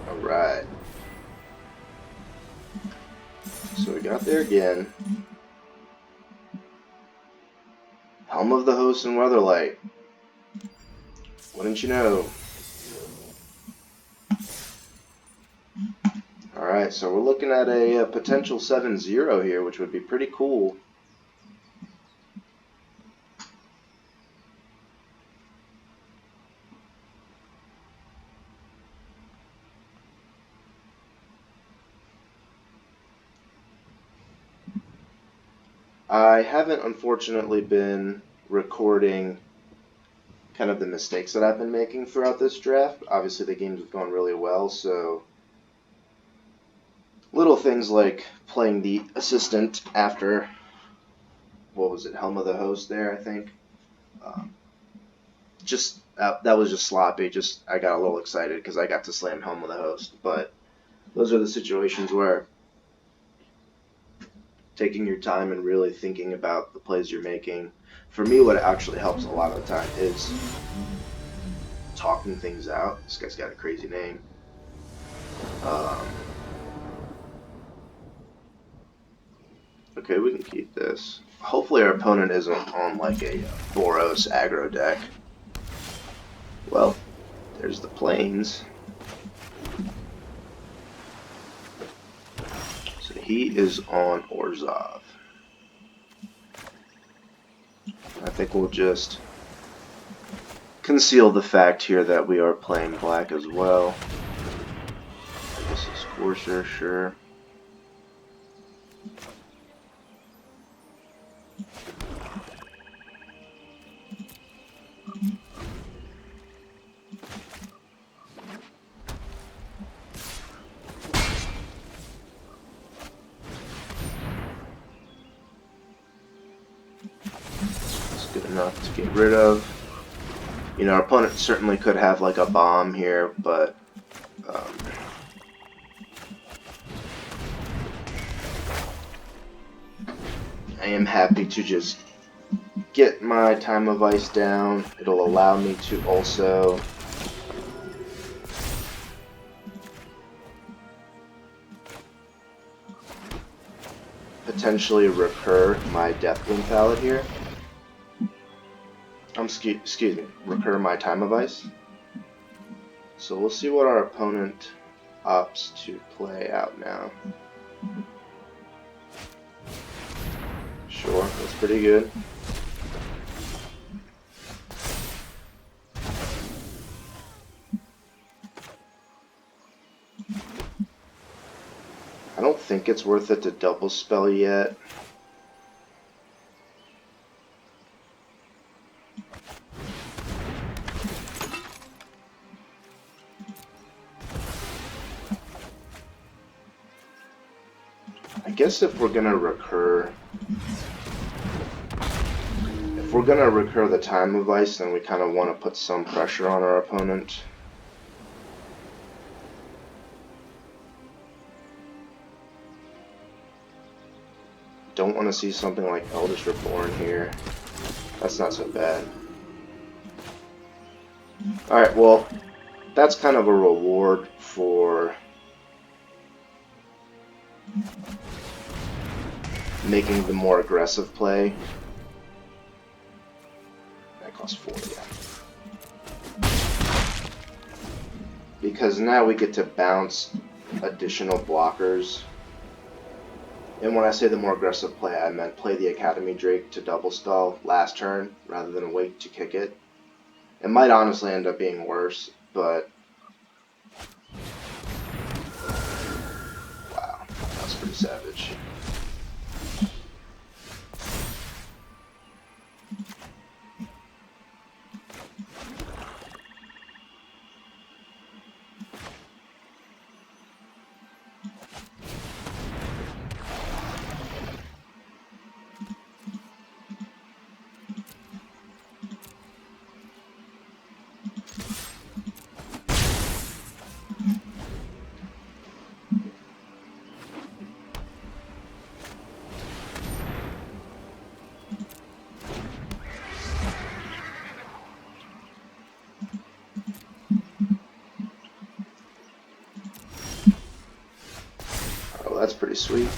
Alright. So we got there again. Helm of the Host and Weatherlight. Wouldn't you know? Alright, so we're looking at a potential 7-0 here, which would be pretty cool. I haven't, unfortunately, been recording kind of the mistakes that I've been making throughout this draft. Obviously, the games have gone really well, so little things like playing the assistant after, what was it, Helm of the Host there, I think. That was just sloppy. Just I got a little excited because I got to slam Helm of the Host. But those are the situations where taking your time and really thinking about the plays you're making. For me, what actually helps a lot of the time is talking things out. This guy's got a crazy name. Okay, we can keep this. Hopefully our opponent isn't on like a Boros aggro deck. Well, there's the plains. So he is on Orzhov. I think we'll just conceal the fact here that we are playing black as well. This is Courser, sure. That's good enough to get rid of. You know, our opponent certainly could have like a bomb here, but I am happy to just get my time of ice down. It'll allow me to also potentially recur my Deathwind Palette here. Excuse me, recur my time of ice. So we'll see what our opponent opts to play out now. Sure, that's pretty good. I don't think it's worth it to double spell yet. I guess if we're gonna recur the time of ice, then we kind of want to put some pressure on our opponent. Don't want to see something like Eldest Reborn here. That's not so bad. Alright, well, that's kind of a reward for making the more aggressive play. That costs 4, yeah. Because now we get to bounce additional blockers. And when I say the more aggressive play, I meant play the Academy Drake to double stall last turn rather than wait to kick it. It might honestly end up being worse, but wow, that's pretty savage. That's pretty sweet.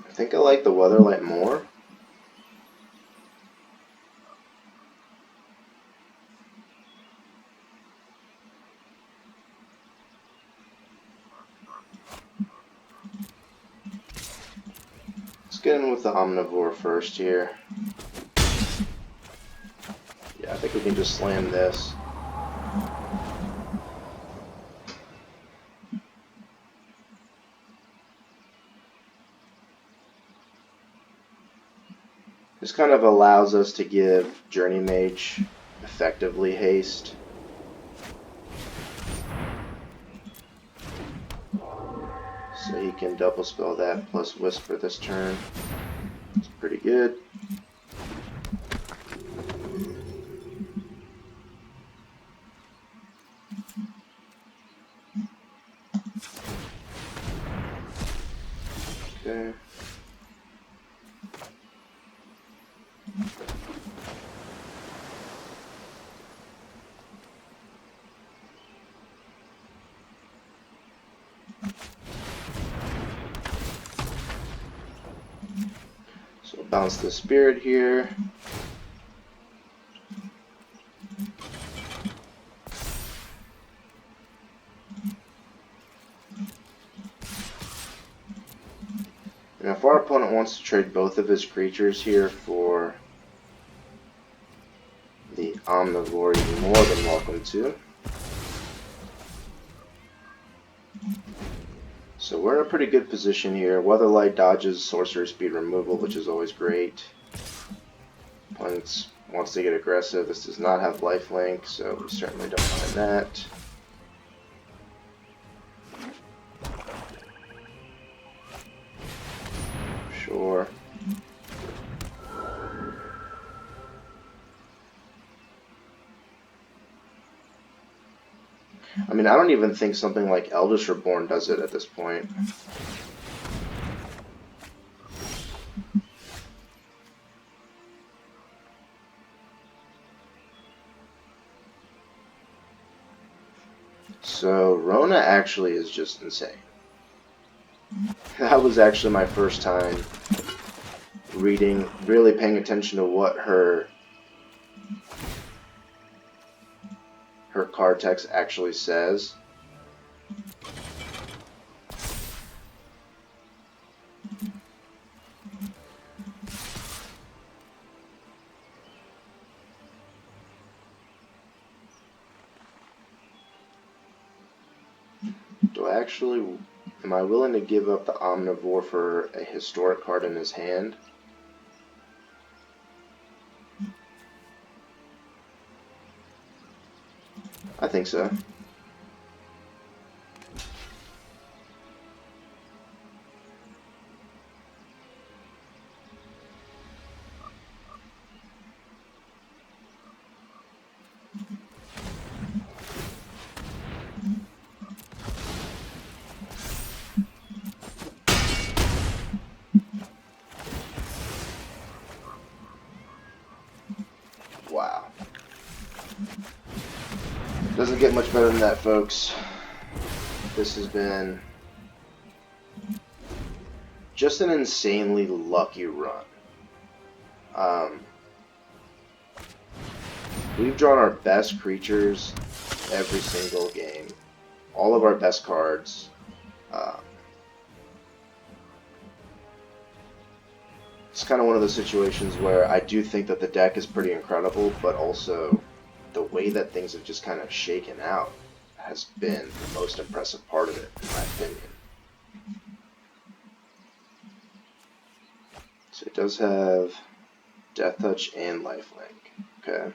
I think I like the Weatherlight more. get in with the Omnivore first here. Yeah, I think we can just slam this. This kind of allows us to give Journey Mage effectively haste. So he can double spell that plus Whisper this turn. It's pretty good. Okay. So bounce the Spirit here. And if our opponent wants to trade both of his creatures here for the Omnivore, you're more than welcome to. So we're in a pretty good position here. Weatherlight dodges Sorcerer Speed removal, which is always great. Opponent wants to get aggressive. This does not have lifelink, so we certainly don't mind that. Sure. I mean, I don't even think something like Eldest Reborn does it at this point. So, Rona actually is just insane. That was actually my first time reading, really paying attention to what her card text actually says. Am I willing to give up the Omnivore for a historic card in his hand? I think so. Wow. Doesn't get much better than that, folks. This has been just an insanely lucky run. We've drawn our best creatures every single game. All of our best cards. It's kind of one of those situations where I do think that the deck is pretty incredible, but also the way that things have just kind of shaken out has been the most impressive part of it, in my opinion. So it does have Death Touch and Lifelink. Okay.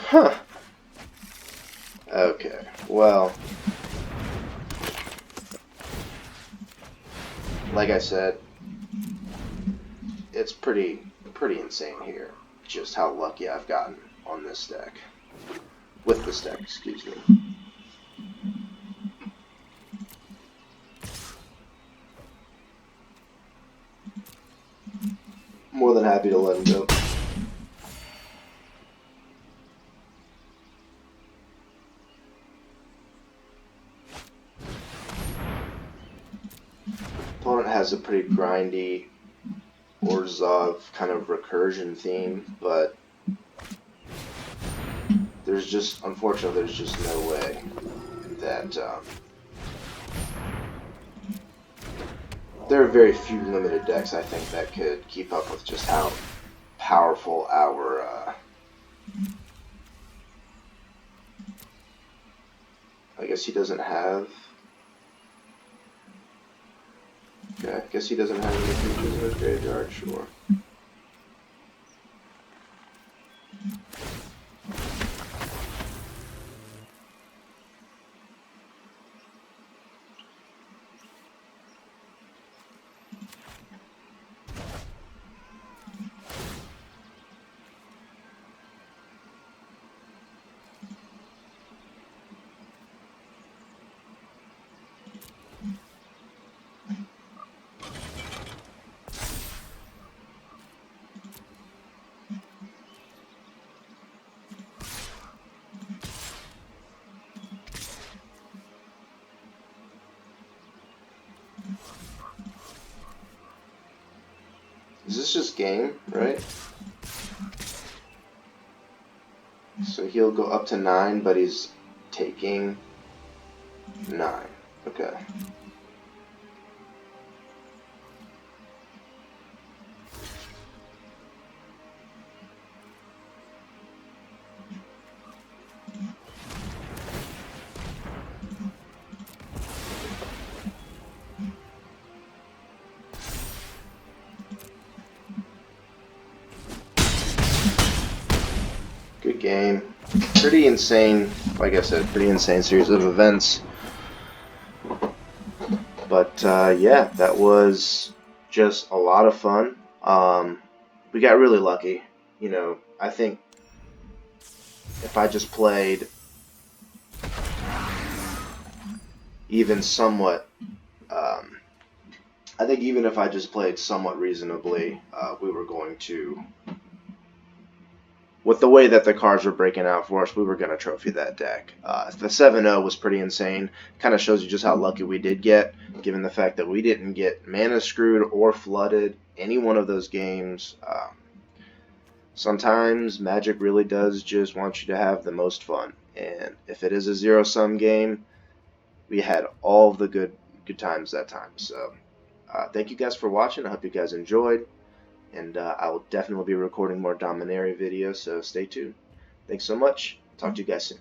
Huh. Okay, well, like I said, it's pretty insane here, just how lucky I've gotten. on this deck. With this deck, excuse me. More than happy to let him go. Opponent has a pretty grindy Orzhov kind of recursion theme, but there's just, unfortunately, there's just no way that there are very few limited decks, I think, that could keep up with just how powerful our I guess he doesn't have. Okay, I guess he doesn't have any creatures in his graveyard, sure. Is this just game, right? So he'll go up to 9, but he's taking 9. Okay. Good game. Pretty insane, like I said, pretty insane series of events. But yeah, that was just a lot of fun. We got really lucky. You know, I think if I just played even somewhat, I think even if I just played somewhat reasonably, we were going to, with the way that the cards were breaking out for us, we were going to trophy that deck. The 7-0 was pretty insane. Kind of shows you just how lucky we did get, given the fact that we didn't get mana screwed or flooded any one of those games. Sometimes Magic really does just want you to have the most fun. And if it is a zero-sum game, we had all the good times that time. So thank you guys for watching. I hope you guys enjoyed. And I will definitely be recording more Dominaria videos, so stay tuned. Thanks so much. Talk to you guys soon.